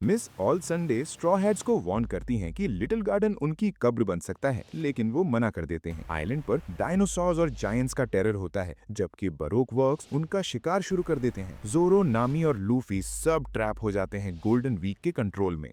Miss all Sunday straw hats को warn करती हैं कि लिटिल गार्डन उनकी कब्र बन सकता है, लेकिन वो मना कर देते हैं। आइलैंड पर डायनासोर्स और जायंट्स का टेरर होता है, जबकि बरोक वर्क्स उनका शिकार शुरू कर देते हैं। जोरो, नामी और लूफी सब ट्रैप हो जाते हैं गोल्डन वीक के कंट्रोल में।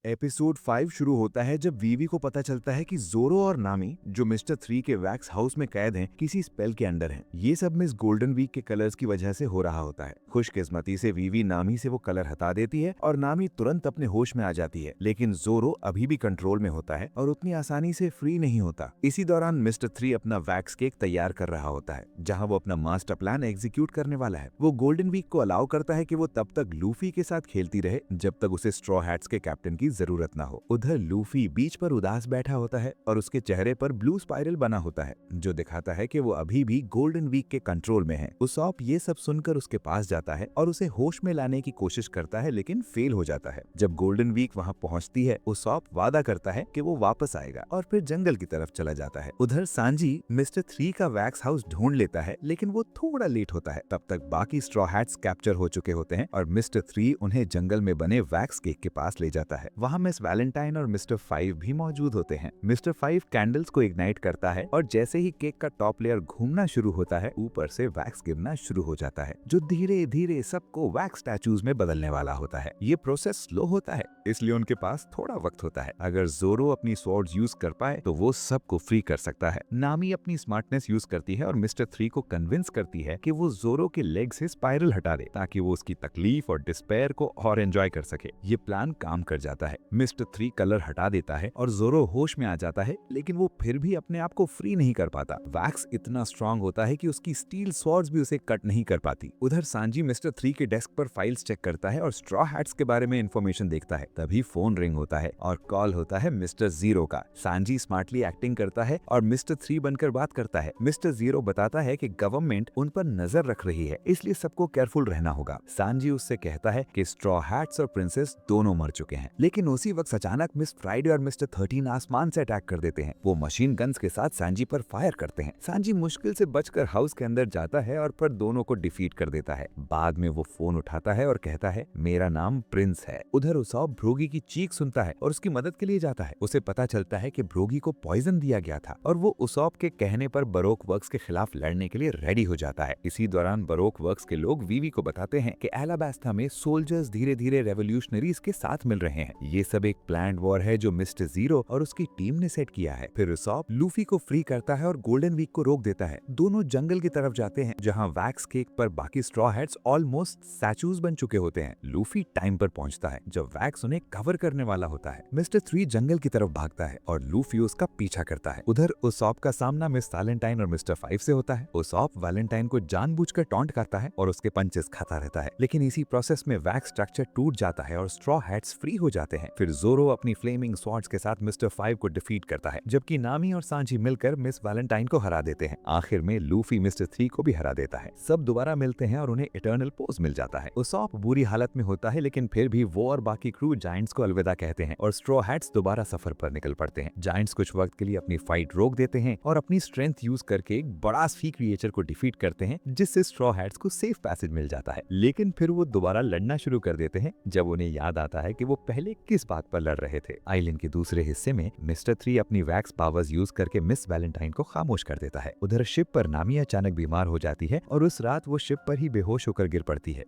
एपिसोड 5 शुरू होता है जब वीवी को पता चलता है कि जोरो और नामी, जो मिस्टर 3 के वैक्स हाउस में कैद हैं, किसी स्पेल के अंडर हैं। ये सब मिस गोल्डन वीक के कलर्स की वजह से हो रहा होता है। खुशकिस्मती से वीवी नामी से वो कलर हटा देती है और नामी तुरंत अपने होश में आ जाती है, लेकिन जोरो अभी भी कंट्रोल में होता है और उतनी आसानी से फ्री नहीं होता। इसी दौरान मिस्टर 3 अपना वैक्स केक तैयार कर रहा होता है, जहाँ वो अपना मास्टर प्लान एग्जीक्यूट करने वाला है। वो गोल्डन वीक को अलाउ करता है कि वो तब तक लूफी के साथ खेलती रहे जब तक उसे स्ट्रॉ हैट्स के कैप्टन की जरूरत ना हो। उधर लूफी बीच पर उदास बैठा होता है और उसके चेहरे पर ब्लू स्पाइरल बना होता है, जो दिखाता है कि वो अभी भी गोल्डन वीक के कंट्रोल में है। उसॉप ये सब सुनकर उसके पास जाता है और उसे होश में लाने की कोशिश करता है, लेकिन फेल हो जाता है। जब गोल्डन वीक वहाँ पहुँचती है, उसॉप वादा करता है कि वो वापस आएगा और फिर जंगल की तरफ चला जाता है। उधर सांजी मिस्टर 3 का वैक्स हाउस ढूंढ लेता है, लेकिन वो थोड़ा लेट होता है। तब तक बाकी स्ट्रॉ हैट्स कैप्चर हो चुके होते हैं और मिस्टर 3 उन्हें जंगल में बने वैक्स केक के पास ले जाता है। वहाँ मिस वैलेंटाइन और मिस्टर 5 भी मौजूद होते हैं। मिस्टर 5 कैंडल्स को इग्नाइट करता है और जैसे ही केक का टॉप लेयर घूमना शुरू होता है, ऊपर से वैक्स गिरना शुरू हो जाता है, जो धीरे धीरे सबको वैक्स स्टैचूज में बदलने वाला होता है। ये प्रोसेस स्लो होता है, इसलिए उनके पास थोड़ा वक्त होता है। अगर जोरो अपनी स्वॉर्ड्स यूज कर पाए तो वो सबको फ्री कर सकता है। नामी अपनी स्मार्टनेस यूज करती है और मिस्टर 3 को कन्विंस करती है कि वो जोरो के लेग से स्पाइरल हटा दे, ताकि वो उसकी तकलीफ और डिस्पेयर को और एंजॉय कर सके। ये प्लान काम कर जाता है। मिस्टर 3 कलर हटा देता है और जोरो होश में आ जाता है, लेकिन वो फिर भी अपने आप को फ्री नहीं कर पाता। वैक्स इतना स्ट्रांग होता है कि उसकी स्टील स्वॉर्ड्स भी उसे कट नहीं कर पाती। उधर सांजी मिस्टर 3 के डेस्क पर फाइल्स चेक करता है और स्ट्रॉ हैट्स के बारे में इंफॉर्मेशन देखता है। तभी फोन रिंग होता है और कॉल होता है मिस्टर 0 का। सांजी स्मार्टली एक्टिंग करता है और मिस्टर 3 बनकर बात करता है। मिस्टर 0 बताता है कि गवर्नमेंट उन पर नजर रख रही है, इसलिए सबको केयरफुल रहना होगा। सांजी उससे कहता है कि स्ट्रॉ हैट्स और प्रिंसेस दोनों मर चुके हैं, लेकिन उसी वक्त अचानक मिस फ्राइडे और मिस्टर 13 आसमान से अटैक कर देते हैं। वो मशीन गन्स के साथ सांजी पर फायर करते हैं। सांजी मुश्किल से बचकर हाउस के अंदर जाता है और पर दोनों को डिफीट कर देता है। बाद में वो फोन उठाता है और कहता है, मेरा नाम प्रिंस है। उधर उसॉप भ्रोगी की चीख सुनता है और उसकी मदद के लिए जाता है। उसे पता चलता है कि भ्रोगी को पॉइजन दिया गया था और वो उसॉप के कहने पर बरोक वर्क्स के खिलाफ लड़ने के लिए रेडी हो जाता है। इसी दौरान बरोक वर्क्स के लोग वीवी को बताते हैं कि एलाबास्टा में सोल्जर्स धीरे धीरे रेवोल्यूशनरीज के साथ मिल रहे हैं। ये सब एक प्लान्ड वॉर है जो मिस्टर 0 और उसकी टीम ने सेट किया है। फिर उसॉप लूफी को फ्री करता है और गोल्डन वीक को रोक देता है। दोनों जंगल की तरफ जाते हैं, जहां वैक्स केक पर बाकी स्ट्रॉ हैट्स ऑलमोस्ट स्टैचूज बन चुके होते हैं। लूफी टाइम पर पहुंचता है जब वैक्स उन्हें कवर करने वाला होता है। मिस्टर 3 जंगल की तरफ भागता है और लूफी उसका पीछा करता है। उधर उसॉप का सामना मिस वैलेंटाइन और मिस्टर 5 से होता है। उसॉप वैलेंटाइन को जानबूझकर टॉन्ट करता है और उसके पंचेस खाता रहता है, लेकिन इसी प्रोसेस में वैक्स स्ट्रक्चर टूट जाता है और स्ट्रॉ हैट्स फ्री हो जाते हैं। फिर जोरो अपनी फ्लेमिंग स्वॉर्ड्स के साथ मिस्टर 5 को डिफीट करता है, जबकि नामी और सांजी मिलकर मिस वैलेंटाइन को हरा देते हैं। आखिर में लूफी मिस्टर 3 को भी हरा देता है। सब दोबारा मिलते हैं और उन्हें इटर्नल पोज मिल जाता है। उसॉप बुरी हालत में होता है, लेकिन फिर भी वो और बाकी क्रू जायंट्स को अलविदा कहते हैं और स्ट्रॉ हैट्स दोबारा सफर पर निकल पड़ते हैं। जायंट्स कुछ वक्त के लिए अपनी फाइट रोक देते हैं और अपनी स्ट्रेंथ यूज करके एक बड़ा सी क्रिएचर को डिफीट करते हैं, जिससे स्ट्रॉ हैट्स को सेफ पैसेज मिल जाता है। लेकिन फिर वो दोबारा लड़ना शुरू कर देते हैं जब उन्हें याद आता है कि वो पहले किस बात पर लड़ रहे थे। आइलैंड के दूसरे हिस्से में मिस्टर 3 अपनी वैक्स पावर्स यूज करके मिस वैलेंटाइन को खामोश कर देता है। उधर शिप पर नामी अचानक बीमार हो जाती है और उस रात वो शिप पर ही बेहोश होकर गिर पड़ती है।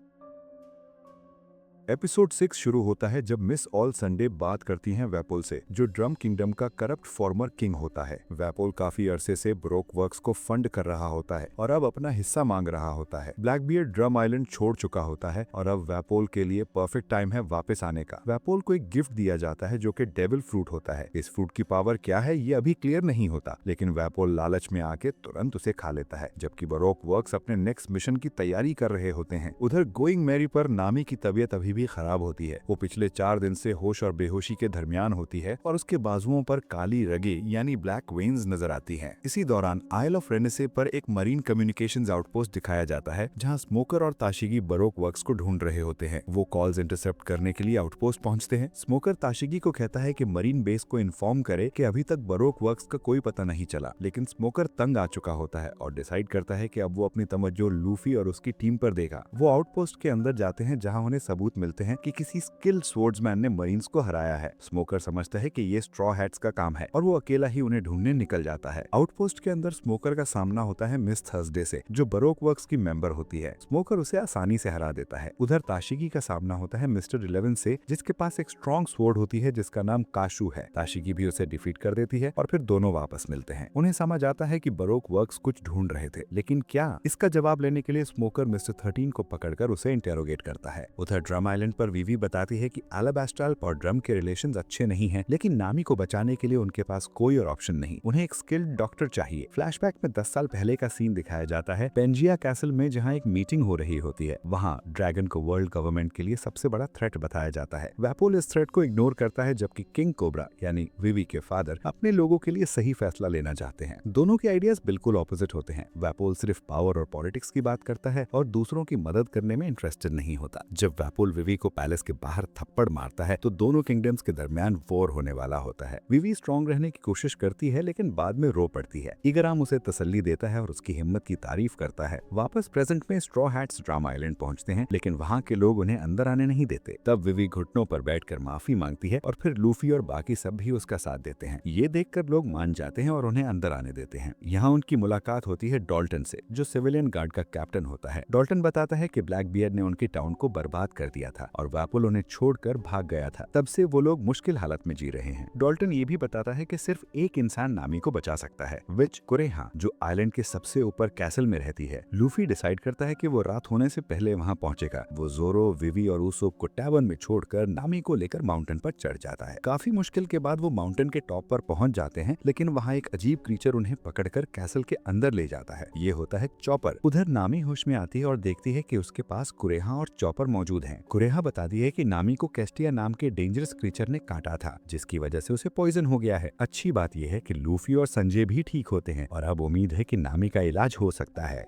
एपिसोड 6 शुरू होता है जब मिस ऑल संडे बात करती हैं वैपोल से, जो ड्रम किंगडम का करप्ट फॉर्मर किंग होता है। वैपोल काफी अरसे से ब्रोक वर्क्स को फंड कर रहा होता है और अब अपना हिस्सा मांग रहा होता है। ब्लैकबियर्ड ड्रम आइलैंड छोड़ चुका होता है और अब वैपोल के लिए परफेक्ट टाइम है वापस आने का। वैपोल को एक गिफ्ट दिया जाता है जो कि डेविल फ्रूट होता है। इस फ्रूट की पावर क्या है ये अभी क्लियर नहीं होता, लेकिन वैपोल लालच में आके तुरंत उसे खा लेता है, जबकि ब्रोक वर्क्स अपने नेक्स्ट मिशन की तैयारी कर रहे होते हैं। उधर गोइंग मैरी पर नामी की तबीयत अभी भी खराब होती है। वो पिछले 4 दिन से होश और बेहोशी के दरमियान होती है और उसके बाजुओं पर काली रगे यानी ब्लैक वेन्स नजर आती हैं। इसी दौरान आइल ऑफ रेनेसे पर एक मरीन कम्युनिकेशंस आउटपोस्ट दिखाया जाता है, जहां स्मोकर और ताशिगी बरोक वर्क्स को ढूंढ रहे होते हैं। वो कॉल्स इंटरसेप्ट करने के लिए आउटपोस्ट पहुंचते हैं। स्मोकर ताशिगी को कहता है कि मरीन बेस को इन्फॉर्म करे कि अभी तक बरोक वर्क्स का कोई पता नहीं चला, लेकिन स्मोकर तंग आ चुका होता है और डिसाइड करता है कि अब वो अपनी तवज्जो लूफी और उसकी टीम पर देगा। वो आउटपोस्ट के अंदर जाते हैं, जहां उन्हें सबूत मिलते हैं कि किसी स्किल्ड स्वॉर्ड्समैन ने मरीन्स को हराया है। स्मोकर समझता है कि ये स्ट्रॉ हैट्स का काम है और वो अकेला ही उन्हें ढूंढने निकल जाता है। आउटपोस्ट के अंदर स्मोकर का सामना होता है मिस थर्सडे से, जो बरोक वर्क्स की मेंबर होती है। स्मोकर उसे आसानी से हरा देता है। उधर ताशिकी का सामना होता है मिस्टर 11 से, जिसके पास एक स्ट्रॉन्ग स्वॉर्ड होती है जिसका नाम काशू है। ताशिकी भी उसे डिफीट कर देती है और फिर दोनों वापस मिलते हैं। उन्हें समझ आता है कि बरोक वर्क्स कुछ ढूंढ रहे थे, लेकिन क्या? इसका जवाब लेने के लिए स्मोकर मिस्टर 13 को पकड़कर उसे इंटेरोगेट करता है। उधर ड्रम आइलैंड पर वीवी बताती है कि एलाबास्ट्राल और ड्रम के रिलेशंस अच्छे नहीं हैं, लेकिन नामी को बचाने के लिए उनके पास कोई और ऑप्शन नहीं। उन्हें एक स्किल्ड डॉक्टर चाहिए। फ्लैशबैक में 10 साल पहले का सीन दिखाया जाता है पेंजिया कैसल में, जहाँ एक मीटिंग हो रही होती है। वहाँ ड्रैगन को वर्ल्ड गवर्नमेंट के लिए सबसे बड़ा थ्रेट बताया जाता है। वैपोल इस थ्रेट को इग्नोर करता है, जबकि किंग कोबरा यानी वीवी के फादर अपने लोगों के लिए सही फैसला लेना चाहते हैं। दोनों के आइडियाज बिल्कुल ऑपोजिट होते हैं। वैपोल सिर्फ पावर और पॉलिटिक्स की बात करता है और दूसरों की मदद करने में इंटरेस्टेड नहीं होता। जब वैपोल विवी को पैलेस के बाहर थप्पड़ मारता है तो दोनों किंगडम्स के दरमियान वॉर होने वाला होता है। विवी स्ट्रॉन्ग रहने की कोशिश करती है, लेकिन बाद में रो पड़ती है। इगराम उसे तसल्ली देता है और उसकी हिम्मत की तारीफ करता है। वापस प्रेजेंट में स्ट्रॉ हैट्स ड्रामा आइलैंड पहुंचते हैं, लेकिन वहाँ के लोग उन्हें अंदर आने नहीं देते। तब विवी घुटनों पर बैठकर माफी मांगती है और फिर लूफी और बाकी सब भी उसका साथ देते हैं। ये देखकर लोग मान जाते हैं और उन्हें अंदर आने देते हैं। यहाँ उनकी मुलाकात होती है डॉल्टन से, जो सिविलियन गार्ड का कैप्टन होता है। डॉल्टन बताता है कि ब्लैक बियर्ड ने उनकी टाउन को बर्बाद कर दिया था और वैपोल उन्हें छोड़कर भाग गया था। तब से वो लोग मुश्किल हालत में जी रहे हैं। डॉल्टन ये भी बताता है कि सिर्फ एक इंसान नामी को बचा सकता है, विच कुरेहा, जो आइलैंड के सबसे ऊपर कैसल में रहती है। लूफी डिसाइड करता है कि वो रात होने से पहले वहाँ पहुंचेगा। वो जोरो, विवी और उसोप को टैवर्न में छोड़कर नामी को लेकर माउंटेन पर चढ़ जाता है। काफी मुश्किल के बाद वो माउंटेन के टॉप पर पहुंच जाते हैं, लेकिन वहाँ एक अजीब क्रीचर उन्हें पकड़कर कैसल के अंदर ले जाता है। ये होता है चॉपर। उधर नामी होश में आती है और देखती है कि उसके पास कुरेहा और चॉपर मौजूद हैं। कुरेहा बताती है कि नामी को कैस्टिया नाम के डेंजरस क्रीचर ने काटा था, जिसकी वजह से उसे पॉइजन हो गया है। अच्छी बात यह है कि लूफी और संजय भी ठीक होते हैं और अब उम्मीद है कि नामी का इलाज हो सकता है।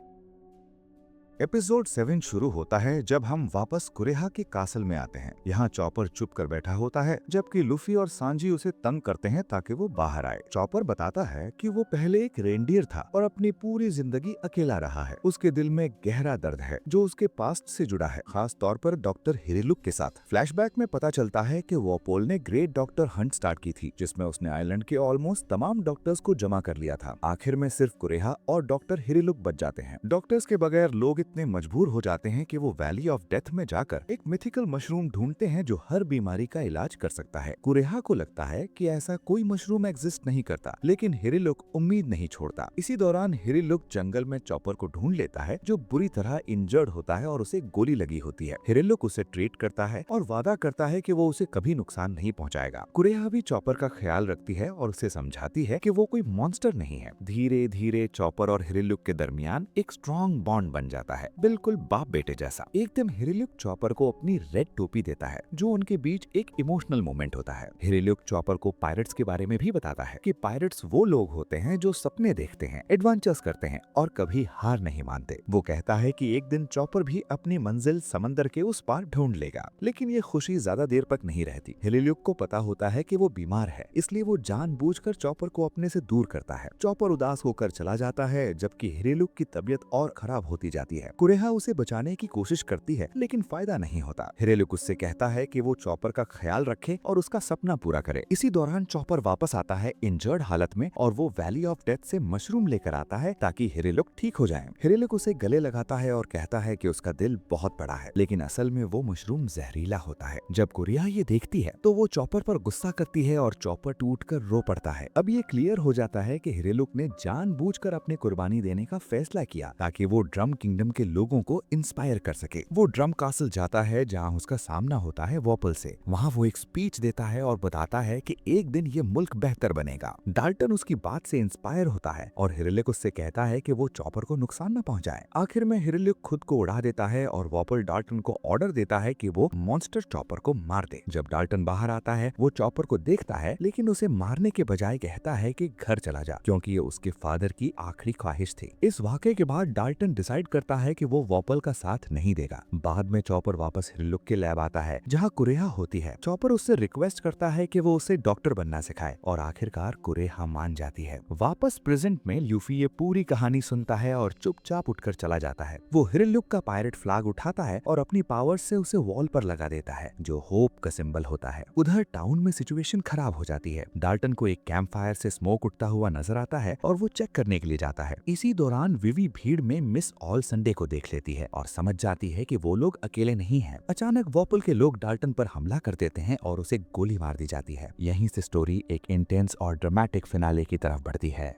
एपिसोड 7 शुरू होता है जब हम वापस कुरेहा के कासल में आते हैं। यहाँ चॉपर चुप कर बैठा होता है, जबकि लूफी और सांजी उसे तंग करते हैं ताकि वो बाहर आए। चॉपर बताता है कि वो पहले एक रेंडियर था और अपनी पूरी जिंदगी अकेला रहा है। उसके दिल में गहरा दर्द है जो उसके पास्ट से जुड़ा है, खास तौर पर डॉक्टर हिरिलुक के साथ। फ्लैशबैक में पता चलता है कि वॉपोल ने ग्रेट डॉक्टर हंट स्टार्ट की थी, जिसमें उसने आइलैंड के ऑलमोस्ट तमाम डॉक्टर्स को जमा कर लिया था। आखिर में सिर्फ कुरेहा और डॉक्टर हिरिलुक बच जाते हैं। डॉक्टर्स के बगैर लोग इतने मजबूर हो जाते हैं कि वो वैली ऑफ डेथ में जाकर एक मिथिकल मशरूम ढूंढते हैं जो हर बीमारी का इलाज कर सकता है। कुरेहा को लगता है कि ऐसा कोई मशरूम एग्जिस्ट नहीं करता, लेकिन हिरिलुक उम्मीद नहीं छोड़ता। इसी दौरान हिरिलुक जंगल में चॉपर को ढूंढ लेता है, जो बुरी तरह इंजर्ड होता है और उसे गोली लगी होती है। हिरिलुक उसे ट्रीट करता है और वादा करता है कि वो उसे कभी नुकसान नहीं पहुंचाएगा। कुरेहा भी चॉपर का ख्याल रखती है और उसे समझाती है कि वो कोई मॉन्स्टर नहीं है। धीरे धीरे चॉपर और हिरिलुक के दरमियान एक स्ट्रॉन्ग बॉन्ड बन जाता है, बिल्कुल बाप बेटे जैसा। एक दिन हिरिलुक चॉपर को अपनी रेड टोपी देता है, जो उनके बीच एक इमोशनल मोमेंट होता है। हिरिलुक चॉपर को पायरेट्स के बारे में भी बताता है कि पायरेट्स वो लोग होते हैं जो सपने देखते हैं, एडवेंचर्स करते हैं और कभी हार नहीं मानते। वो कहता है कि एक दिन चॉपर भी अपनी मंजिल समंदर के उस पार ढूंढ लेगा, लेकिन ये खुशी ज्यादा देर तक नहीं रहती। हिरिलुक को पता होता है कि वो बीमार है, इसलिए वो जानबूझकर चॉपर को अपने से दूर करता है। चॉपर उदास होकर चला जाता है, जबकि हिरिलुक की तबीयत और खराब होती जाती है। कुरेहा उसे बचाने की कोशिश करती है, लेकिन फायदा नहीं होता। हिरिलुक उससे कहता है कि वो चॉपर का ख्याल रखे और उसका सपना पूरा करे। इसी दौरान चॉपर वापस आता है इंजर्ड हालत में और वो वैली ऑफ डेथ से मशरूम लेकर आता है ताकि हिरिलुक ठीक हो जाए। हिरिलुक उसे गले लगाता है और कहता है कि उसका दिल बहुत बड़ा है, लेकिन असल में वो मशरूम जहरीला होता है। जब कुरेहा ये देखती है तो वो चॉपर पर गुस्सा करती है और चॉपर टूटकर रो पड़ता है। अब ये क्लियर हो जाता है कि हिरिलुक ने जानबूझकर अपने कुर्बानी देने का फैसला किया ताकि वो ड्रम किंगडम के लोगों को इंस्पायर कर सके। वो ड्रम कासल जाता है जहाँ उसका सामना होता है वॉपल से। वहाँ वो एक स्पीच देता है और बताता है कि एक दिन ये मुल्क बेहतर बनेगा। डाल्टन उसकी बात से इंस्पायर होता है और हिरिलुक उससे कहता है कि वो चॉपर को नुकसान न पहुंचाए। आखिर में हिरिलुक खुद को उड़ा देता है और वॉपल डाल्टन को ऑर्डर देता है कि वो मॉन्स्टर चॉपर को मार दे। जब डाल्टन बाहर आता है वो चॉपर को देखता है, लेकिन उसे मारने के बजाय कहता है कि घर चला जा, क्योंकि ये उसके फादर की आखिरी ख्वाहिश थी। इस वाकये के बाद डाल्टन डिसाइड करता है कि वो वॉपल का साथ नहीं देगा। बाद में चॉपर वापस हिरलुक के लैब आता है जहाँ कुरेहा होती है। चॉपर उससे रिक्वेस्ट करता है कि वो उसे डॉक्टर बनना सिखाए और आखिरकार कुरेहा मान जाती है। वापस प्रेजेंट में लूफी ये पूरी कहानी सुनता है और चुपचाप उठकर चला जाता है। वो हिरलुक का पायरेट फ्लैग उठाता है और अपनी पावर से उसे वॉल पर लगा देता है जो होप का सिंबल होता है। उधर टाउन में सिचुएशन खराब हो जाती है। डाल्टन को एक कैंप फायर से स्मोक उठता हुआ नजर आता है और वो चेक करने के लिए जाता है। इसी दौरान विवी भीड़ में मिस ऑल संडे को देख लेती है और समझ जाती है कि वो लोग अकेले नहीं हैं। अचानक वॉपल के लोग डाल्टन पर हमला कर देते हैं और उसे गोली मार दी जाती है। यहीं से स्टोरी एक इंटेंस और ड्रामेटिक फिनाले की तरफ बढ़ती है।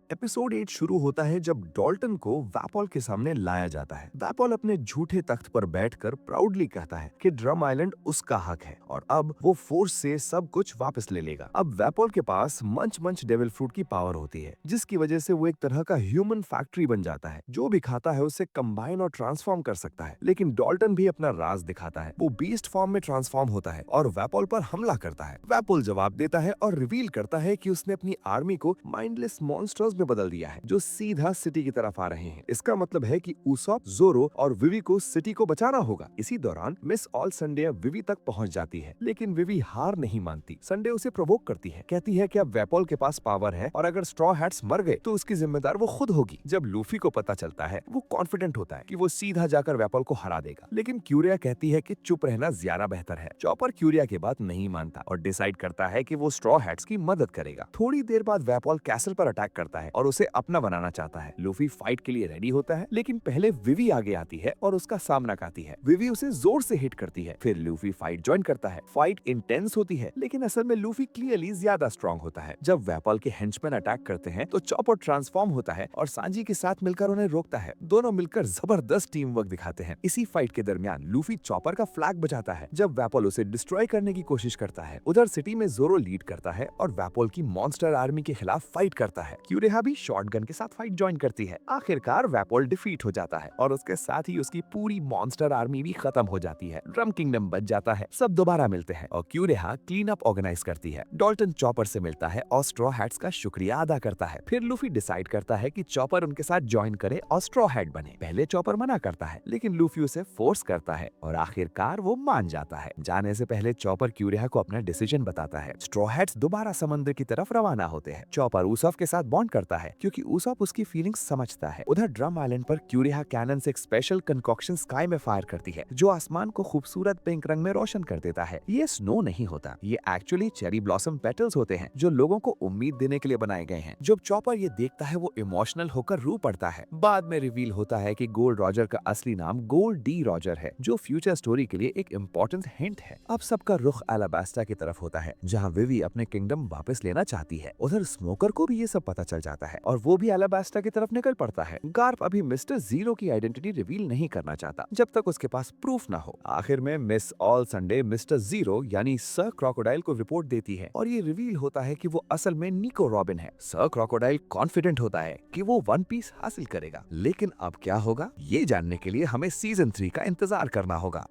एपिसोड 8 शुरू होता है जब डॉल्टन को वैपॉल के सामने लाया जाता है। वैपॉल अपने झूठे तख्त पर बैठकर प्राउडली कहता है कि ड्रम आइलैंड उसका हक है और अब वो फोर्स से सब कुछ वापस ले लेगा। अब वैपॉल के पास मंच मंच डेविल फ्रूट की पावर होती है जिसकी वजह से वो एक तरह का ह्यूमन फैक्ट्री बन जाता है। जो भी खाता है उसे कंबाइन और ट्रांसफॉर्म कर सकता है। लेकिन डॉल्टन भी अपना राज दिखाता है। वो बीस्ट फॉर्म में ट्रांसफॉर्म होता है और वैपॉल पर हमला करता है। वैपॉल जवाब देता है और रिवील करता है कि उसने अपनी आर्मी को माइंडलेस मॉन्स्टर्स में बदल दिया है जो सीधा सिटी की तरफ आ रहे हैं। इसका मतलब है कि उसॉप, जोरो और विवी को सिटी को बचाना होगा। इसी दौरान मिस ऑल संडे विवी तक पहुंच जाती है लेकिन विवी हार नहीं मानती। संडे उसे प्रोवोक करती है, कहती है कि अब वैपॉल के पास पावर है और अगर स्ट्रॉ हैट्स मर गए तो उसकी जिम्मेदार वो खुद होगी। जब लूफी को पता चलता है वो कॉन्फिडेंट होता है कि वो सीधा जाकर वैपॉल को हरा देगा, लेकिन क्यूरिया कहती है कि चुप रहना ज्यादा बेहतर है। चॉपर क्यूरिया की बात नहीं मानता और डिसाइड करता है कि वो स्ट्रॉ हैट्स की मदद करेगा। थोड़ी देर बाद वैपॉल कैसल पर अटैक करता है और उसे अपना बनाना चाहता है। लूफी फाइट के लिए रेडी होता है लेकिन पहले विवी आगे आती है और उसका सामना करती है। विवी उसे जोर से हिट करती है। फिर लूफी फाइट ज्वाइन करता है। फाइट इंटेंस होती है लेकिन असल में लूफी क्लियरली ज्यादा स्ट्रॉन्ग होता है। जब वैपॉल के हेंचमैन अटैक करते हैं तो चॉपर ट्रांसफॉर्म होता है और सांजी के साथ मिलकर उन्हें रोकता है। दोनों मिलकर जबरदस्त टीम वर्क दिखाते हैं। इसी फाइट के दरमियान लूफी चॉपर का फ्लैग बजाता है जब वैपॉल उसे डिस्ट्रॉय करने की कोशिश करता है। उधर सिटी में जोरो लीड करता है और वैपॉल की मॉन्स्टर आर्मी के खिलाफ फाइट करता है। क्यूरेहा भी शॉटगन के साथ फाइट ज्वाइन करती है। आखिरकार वैपॉल डिफीट हो जाता है और उसके साथ ही उसकी पूरी मॉन्स्टर आर्मी भी खत्म हो जाती है। ड्रम किंगडम बच जाता है। सब दोबारा मिलते हैं और क्यूरेहा क्लीन अप ऑर्गेनाइज करती है। डॉल्टन चॉपर से मिलता है और स्ट्रॉ हैट्स का शुक्रिया अदा करता है। फिर लूफी डिसाइड करता है कि चॉपर उनके साथ ज्वाइन करे और स्ट्रॉ हैट बने। पहले चॉपर मना करता है लेकिन लूफी उसे फोर्स करता है और आखिरकार वो मान जाता है। जाने से पहले चॉपर क्यूरेहा को अपना डिसीजन बताता है। स्ट्रॉ हैट्स दोबारा समंदर की तरफ रवाना होते हैं। चॉपर उसॉफ के साथ बॉन्ड करता है क्योंकि उसॉफ उसकी फीलिंग्स समझता है। उधर ड्रम आइलैंड पर क्यूरेहा कैनन से एक स्पेशल कंकॉक्शन स्काई में फायर करती है जो आसमान को खूबसूरत पिंक रंग में रोशन कर देता है। ये स्नो नहीं होता, ये एक्चुअली चेरी ब्लॉसम पेटल्स होते हैं जो लोगों को उम्मीद देने के लिए बनाए गए हैं। जब चॉपर ये देखता है वो इमोशनल होकर रो पड़ता है। बाद में रिवील होता है कि गोल्ड रॉजर का असली नाम गोल्ड डी रॉजर है जो फ्यूचर स्टोरी के लिए एक इम्पोर्टेंट हिंट है। अब सबका रुख अलाबास्टा की तरफ होता है जहाँ विवी अपने किंगडम वापस लेना चाहती है। उधर स्मोकर को भी ये सब पता चल जाता है और वो भी अलाबास्टा की तरफ निकल पड़ता है। गार्प अभी मिस्टर जीरो की आइडेंटिटी रिवील नहीं करना चाहता जब तक उसके पास प्रूफ ना हो। आखिर में miss all Sunday mister zero यानी सर क्रोकोडाइल को रिपोर्ट देती है और ये रिवील होता है कि वो असल में निको रॉबिन है। सर क्रोकोडाइल कॉन्फिडेंट होता है कि वो वन पीस हासिल करेगा, लेकिन अब क्या होगा ये जानने के लिए हमें सीजन 3 का इंतजार करना होगा।